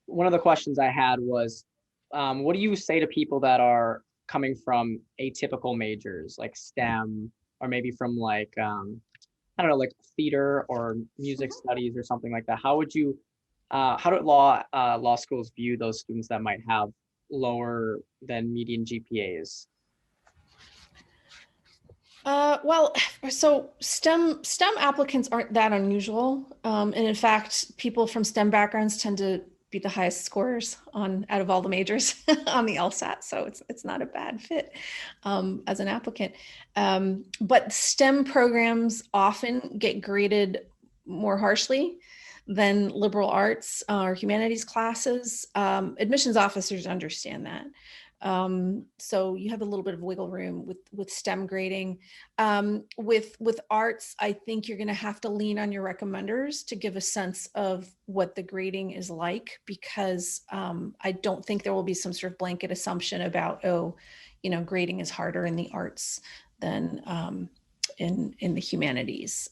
[SPEAKER 1] One of the questions I had was, what do you say to people that are coming from atypical majors like STEM, or maybe from like, I don't know, like theater or music
[SPEAKER 2] Mhm.
[SPEAKER 1] studies or something like that? How do law schools view those students that might have lower than median GPAs?
[SPEAKER 2] Well, so STEM applicants aren't that unusual. And in fact, people from STEM backgrounds tend to be the highest scorers out of all the majors on the LSAT. So it's not a bad fit as an applicant. But STEM programs often get graded more harshly than liberal arts or humanities classes. Admissions officers understand that. So you have a little bit of wiggle room with STEM grading. With arts, I think you're going to have to lean on your recommenders to give a sense of what the grading is like, because I don't think there will be some sort of blanket assumption about, oh, grading is harder in the arts than in the humanities.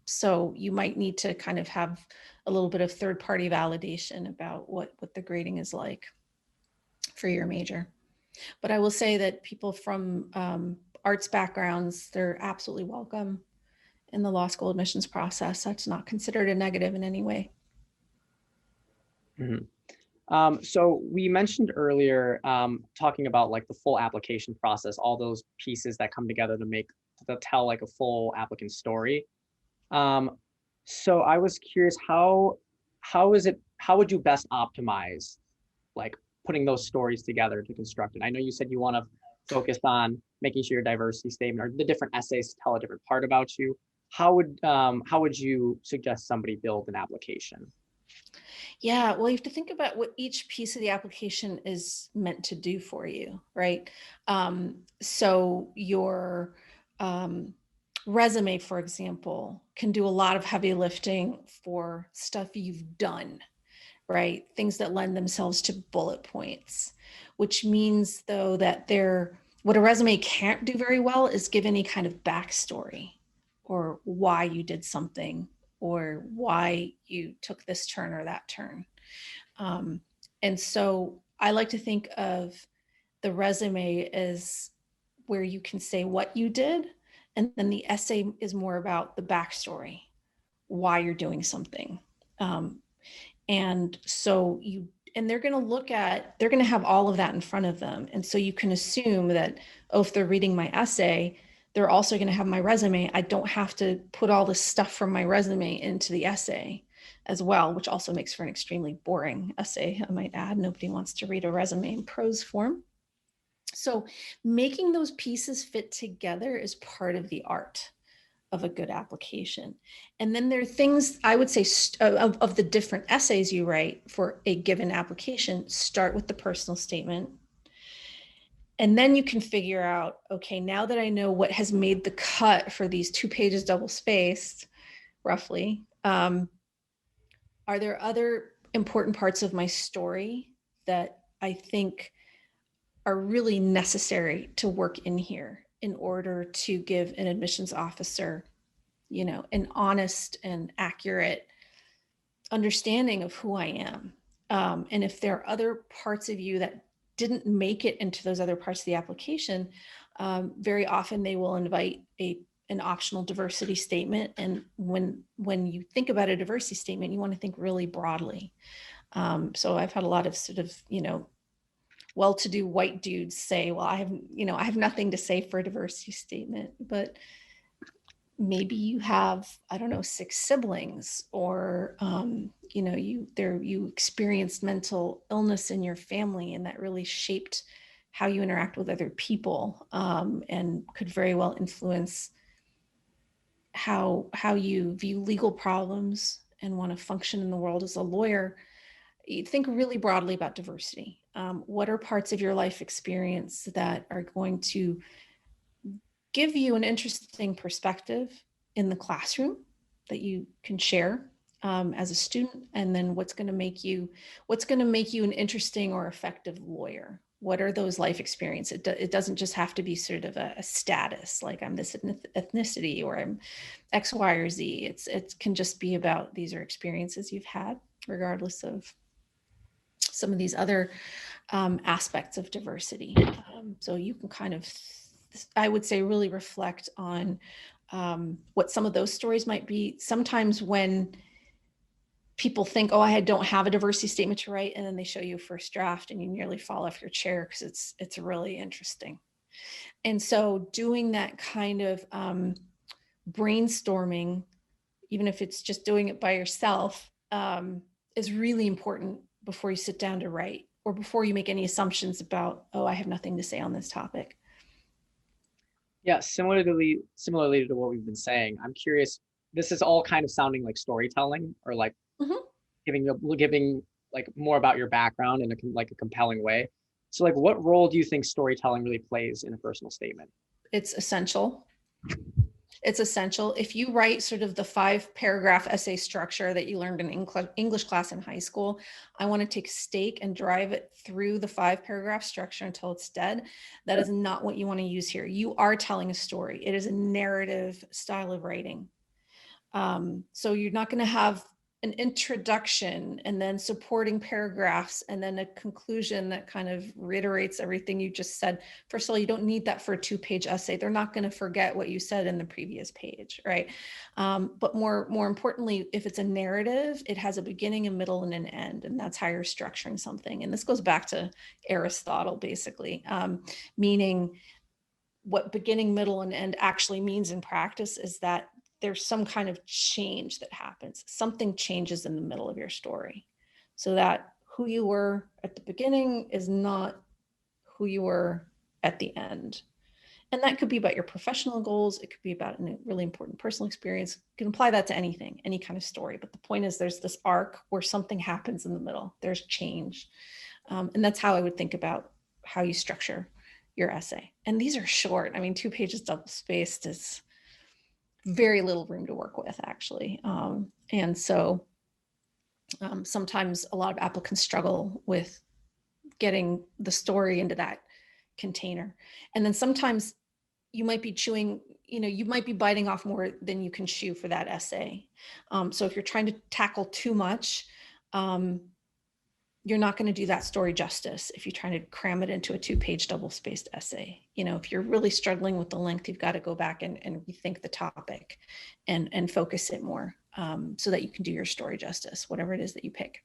[SPEAKER 2] So you might need to kind of have a little bit of third-party validation about what the grading is like for your major. But I will say that people from arts backgrounds, they're absolutely welcome in the law school admissions process. That's not considered a negative in any way.
[SPEAKER 1] Mm-hmm. So we mentioned earlier, talking about like the full application process, all those pieces that come together to tell like a full applicant story. So I was curious, how would you best optimize like putting those stories together to construct it? I know you said you want to focus on making sure your diversity statement or the different essays tell a different part about you. How would you suggest somebody build an application?
[SPEAKER 2] Yeah, well, you have to think about what each piece of the application is meant to do for you, right? So your resume, for example, can do a lot of heavy lifting for stuff you've done, right? Things that lend themselves to bullet points, which means though that what a resume can't do very well is give any kind of backstory or why you did something or why you took this turn or that turn. And so I like to think of the resume as where you can say what you did, and then the essay is more about the backstory, why you're doing something. And so they're going to have all of that in front of them. And so you can assume that, oh, if they're reading my essay, they're also going to have my resume. I don't have to put all the stuff from my resume into the essay as well, which also makes for an extremely boring essay, I might add. Nobody wants to read a resume in prose form. So making those pieces fit together is part of the art of a good application. And then there are things I would say of the different essays you write for a given application, start with the personal statement. And then you can figure out, okay, now that I know what has made the cut for these 2 pages double spaced, roughly, are there other important parts of my story that I think are really necessary to work in here in order to give an admissions officer, an honest and accurate understanding of who I am. And if there are other parts of you that didn't make it into those other parts of the application, very often they will invite an optional diversity statement. And when you think about a diversity statement, you want to think really broadly. So I've had a lot of sort of, well-to-do white dudes say, well, I have nothing to say for a diversity statement, but maybe you have, I don't know, 6 siblings, or, you experienced mental illness in your family, and that really shaped how you interact with other people, and could very well influence how you view legal problems and want to function in the world as a lawyer. You think really broadly about diversity. What are parts of your life experience that are going to give you an interesting perspective in the classroom that you can share as a student? And then what's going to make you an interesting or effective lawyer? What are those life experiences? It doesn't just have to be sort of a status, like I'm this ethnicity or I'm X, Y, or Z. It can just be about, these are experiences you've had, regardless of some of these other aspects of diversity. So you can kind of, I would say, really reflect on what some of those stories might be. Sometimes when people think, oh, I don't have a diversity statement to write, and then they show you a first draft and you nearly fall off your chair because it's really interesting. And so doing that kind of brainstorming, even if it's just doing it by yourself, is really important before you sit down to write, or before you make any assumptions about, oh, I have nothing to say on this topic.
[SPEAKER 1] Yeah, similarly to what we've been saying, I'm curious, this is all kind of sounding like storytelling, or like
[SPEAKER 2] Mhm.
[SPEAKER 1] giving like more about your background in like a compelling way. So like what role do you think storytelling really plays in a personal statement?
[SPEAKER 2] It's essential. It's essential. If you write sort of the 5-paragraph essay structure that you learned in English class in high school, I want to take a stake and drive it through the 5-paragraph structure until it's dead. That is not what you want to use here. You are telling a story. It is a narrative style of writing. So you're not going to have an introduction and then supporting paragraphs and then a conclusion that kind of reiterates everything you just said. First of all, you don't need that for a 2-page essay. They're not going to forget what you said in the previous page, right? But more importantly, if it's a narrative, it has a beginning, a middle, and an end, and that's how you're structuring something. And this goes back to Aristotle, basically, meaning what beginning, middle, and end actually means in practice is that there's some kind of change that happens. Something changes in the middle of your story, so that who you were at the beginning is not who you were at the end. And that could be about your professional goals. It could be about a really important personal experience. You can apply that to anything, any kind of story. But the point is, there's this arc where something happens in the middle. There's change. And that's how I would think about how you structure your essay. And these are short. I mean, 2 pages double spaced is very little room to work with, actually. And so sometimes a lot of applicants struggle with getting the story into that container. And then sometimes you might be chewing, you might be biting off more than you can chew for that essay. So if you're trying to tackle too much, you're not going to do that story justice if you're trying to cram it into a 2-page double-spaced essay. If you're really struggling with the length, you've got to go back and rethink the topic and focus it more, so that you can do your story justice, whatever it is that you pick.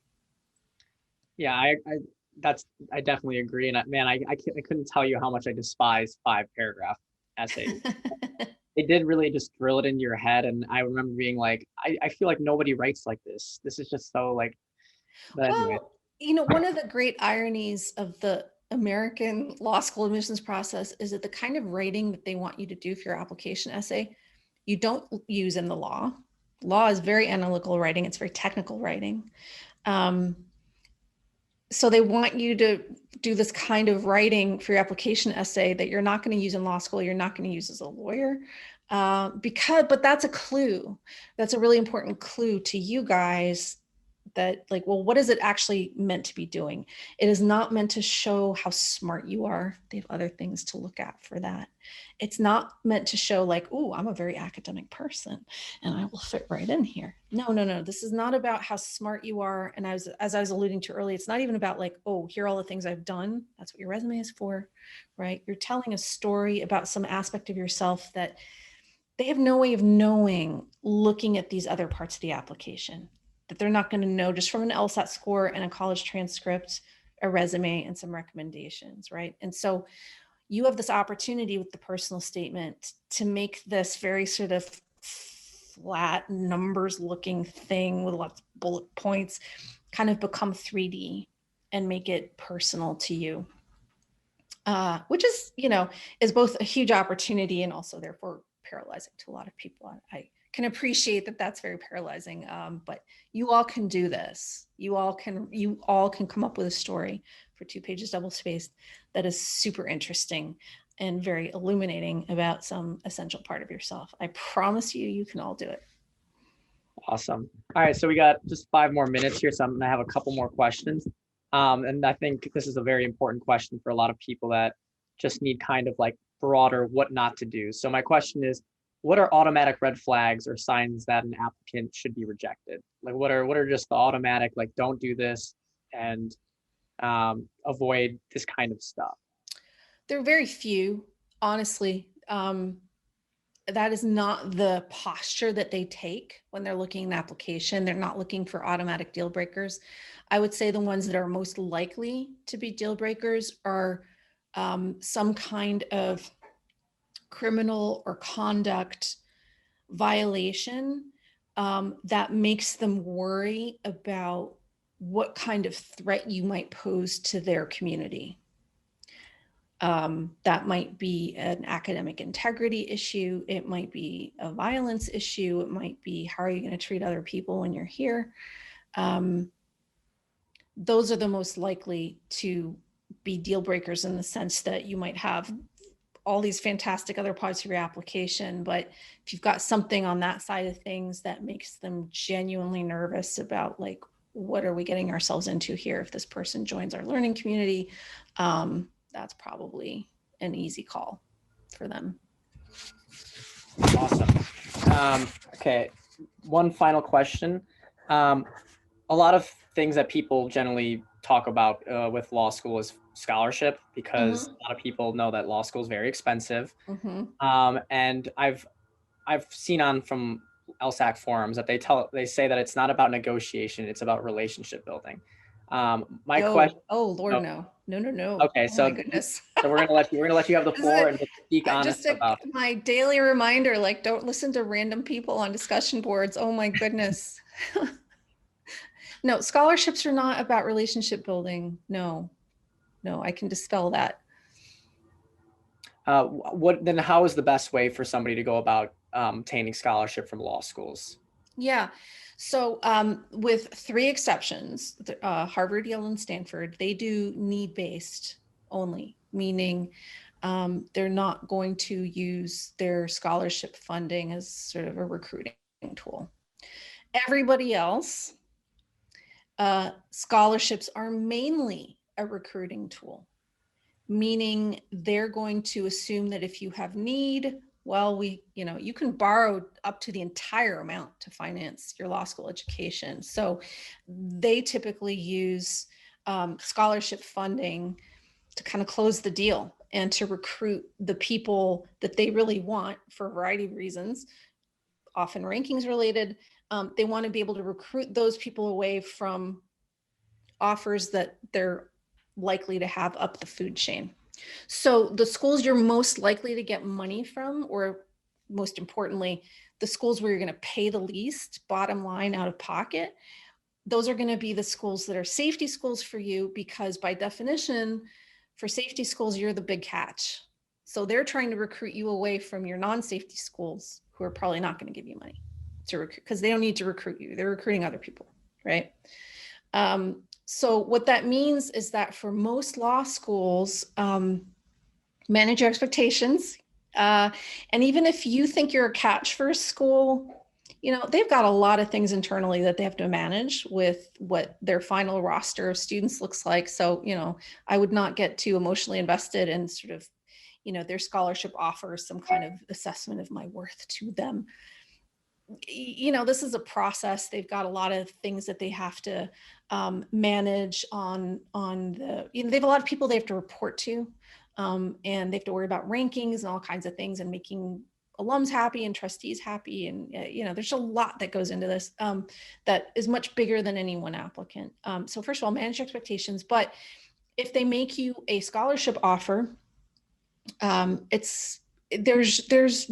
[SPEAKER 1] Yeah, I definitely agree. And man, I couldn't tell you how much I despise 5-paragraph essays. They did really just drill it into your head. And I remember being like, I feel like nobody writes like this. This is just so like, but anyway.
[SPEAKER 2] Well, one of the great ironies of the American law school admissions process is that the kind of writing that they want you to do for your application essay, you don't use in the law. Law is very analytical writing. It's very technical writing. So they want you to do this kind of writing for your application essay that you're not going to use in law school. You're not going to use as a lawyer, but that's a clue. That's a really important clue to you guys, that like, well, what is it actually meant to be doing? It is not meant to show how smart you are. They have other things to look at for that. It's not meant to show like, oh, I'm a very academic person and I will fit right in here. No. This is not about how smart you are. And as I was alluding to earlier, it's not even about like, oh, here are all the things I've done. That's what your resume is for, right? You're telling a story about some aspect of yourself that they have no way of knowing looking at these other parts of the application, that they're not going to know just from an LSAT score and a college transcript, a resume, and some recommendations, right? And so you have this opportunity with the personal statement to make this very sort of flat numbers looking thing with lots of bullet points kind of become 3D and make it personal to you, which is, is both a huge opportunity and also therefore paralyzing to a lot of people. I can appreciate that that's very paralyzing, but you all can do this. You all can come up with a story for 2 pages double spaced that is super interesting and very illuminating about some essential part of yourself. I promise you can all do it.
[SPEAKER 1] Awesome. All right, so we got just 5 more minutes here, so I'm gonna have a couple more questions. And I think this is a very important question for a lot of people that just need kind of like broader what not to do. So my question is, what are automatic red flags or signs that an applicant should be rejected? Like what are just the automatic, like, don't do this and avoid this kind of stuff?
[SPEAKER 2] There are very few, honestly. That is not the posture that they take when they're looking at an application. They're not looking for automatic deal breakers. I would say the ones that are most likely to be deal breakers are some kind of criminal or conduct violation that makes them worry about what kind of threat you might pose to their community. That might be an academic integrity issue. It might be a violence issue. It might be, how are you going to treat other people when you're here? Those are the most likely to be deal breakers, in the sense that you might have all these fantastic other parts of your application, but if you've got something on that side of things that makes them genuinely nervous about, like, what are we getting ourselves into here if this person joins our learning community, that's probably an easy call for them.
[SPEAKER 1] Awesome. Okay, one final question. A lot of things that people generally talk about with law school is scholarship, because a lot of people know that law school is very expensive. And I've seen on from LSAT forums that they say that it's not about negotiation, it's about relationship building. My question.
[SPEAKER 2] Oh Lord, no.
[SPEAKER 1] Okay,
[SPEAKER 2] oh,
[SPEAKER 1] so
[SPEAKER 2] my goodness.
[SPEAKER 1] So we're gonna let you have the floor and just speak honest about it.
[SPEAKER 2] My daily reminder, like, don't listen to random people on discussion boards. Oh my goodness. No, scholarships are not about relationship building. No, I can dispel that.
[SPEAKER 1] How is the best way for somebody to go about obtaining scholarship from law schools?
[SPEAKER 2] Yeah. So with 3 exceptions, Harvard, Yale, and Stanford, they do need-based only, meaning they're not going to use their scholarship funding as sort of a recruiting tool. Everybody else, scholarships are mainly a recruiting tool, meaning they're going to assume that if you have need, well, you can borrow up to the entire amount to finance your law school education. So they typically use scholarship funding to kind of close the deal and to recruit the people that they really want for a variety of reasons, often rankings related. They want to be able to recruit those people away from offers that they're likely to have up the food chain. So the schools you're most likely to get money from, or most importantly, the schools where you're going to pay the least bottom line out of pocket, those are going to be the schools that are safety schools for you, because by definition, for safety schools, you're the big catch. So they're trying to recruit you away from your non-safety schools, who are probably not going to give you money to recruit, because they don't need to recruit you. They're recruiting other people, right? So what that means is that for most law schools, manage your expectations. And even if you think you're a catch for a school, they've got a lot of things internally that they have to manage with what their final roster of students looks like. So, I would not get too emotionally invested in sort of, their scholarship offers some kind of assessment of my worth to them. This is a process. They've got a lot of things that they have to manage on the, they have a lot of people they have to report to, and they have to worry about rankings and all kinds of things, and making alums happy and trustees happy. And, there's a lot that goes into this that is much bigger than any one applicant. So first of all, manage expectations. But if they make you a scholarship offer, there's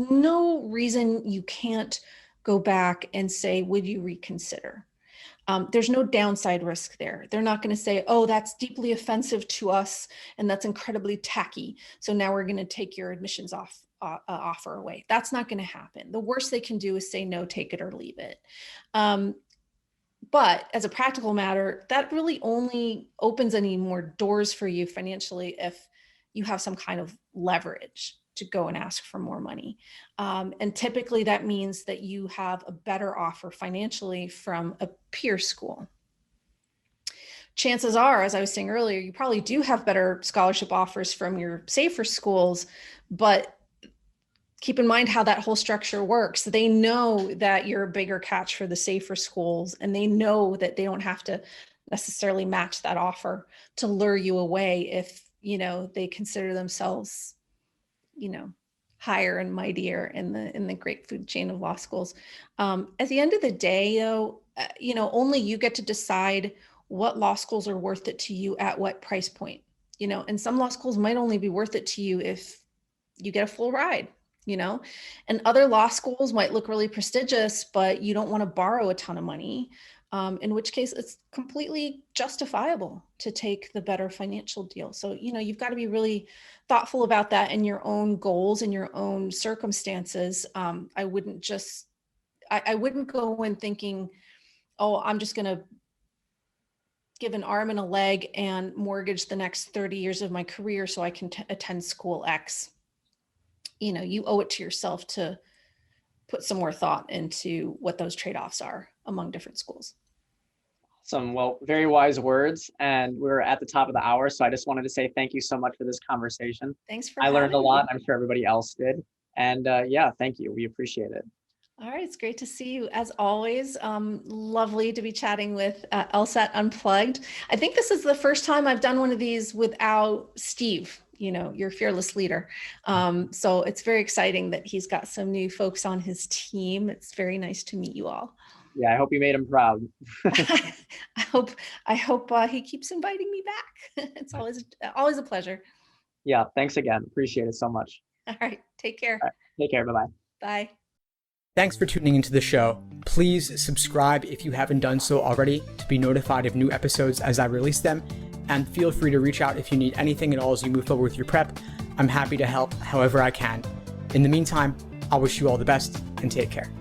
[SPEAKER 2] no reason you can't go back and say, would you reconsider? There's no downside risk there. They're not going to say, oh, that's deeply offensive to us, and that's incredibly tacky, so now we're going to take your admissions offer away. That's not going to happen. The worst they can do is say, no, take it or leave it. But as a practical matter, that really only opens any more doors for you financially if you have some kind of leverage to go and ask for more money. And typically that means that you have a better offer financially from a peer school. Chances are, as I was saying earlier, you probably do have better scholarship offers from your safer schools, but keep in mind how that whole structure works. They know that you're a bigger catch for the safer schools, and they know that they don't have to necessarily match that offer to lure you away if, they consider themselves, higher and mightier in the great food chain of law schools. At the end of the day, though, only you get to decide what law schools are worth it to you at what price point. and some law schools might only be worth it to you if you get a full ride, and other law schools might look really prestigious, but you don't want to borrow a ton of money, in which case it's completely justifiable to take the better financial deal. So, you've got to be really thoughtful about that and your own goals and your own circumstances. I wouldn't go in thinking, oh, I'm just going to give an arm and a leg and mortgage the next 30 years of my career so I can attend school X. You owe it to yourself to put some more thought into what those trade-offs are among different schools.
[SPEAKER 1] Awesome. Well, very wise words. And we're at the top of the hour. So I just wanted to say thank you so much for this conversation.
[SPEAKER 2] Thanks for
[SPEAKER 1] I learned a
[SPEAKER 2] having
[SPEAKER 1] lot.
[SPEAKER 2] me.
[SPEAKER 1] I'm sure everybody else did. And yeah, thank you. We appreciate it.
[SPEAKER 2] All right. It's great to see you as always. Lovely to be chatting with LSAT Unplugged. I think this is the first time I've done one of these without Steve, your fearless leader. So it's very exciting that he's got some new folks on his team. It's very nice to meet you all.
[SPEAKER 1] Yeah, I hope you made him proud.
[SPEAKER 2] I hope he keeps inviting me back. It's always a pleasure.
[SPEAKER 1] Yeah, thanks again. Appreciate it so much.
[SPEAKER 2] All right. Take care.
[SPEAKER 1] All right, take care. Bye-bye.
[SPEAKER 2] Bye.
[SPEAKER 3] Thanks for tuning into the show. Please subscribe if you haven't done so already to be notified of new episodes as I release them. And feel free to reach out if you need anything at all as you move forward with your prep. I'm happy to help however I can. In the meantime, I wish you all the best and take care.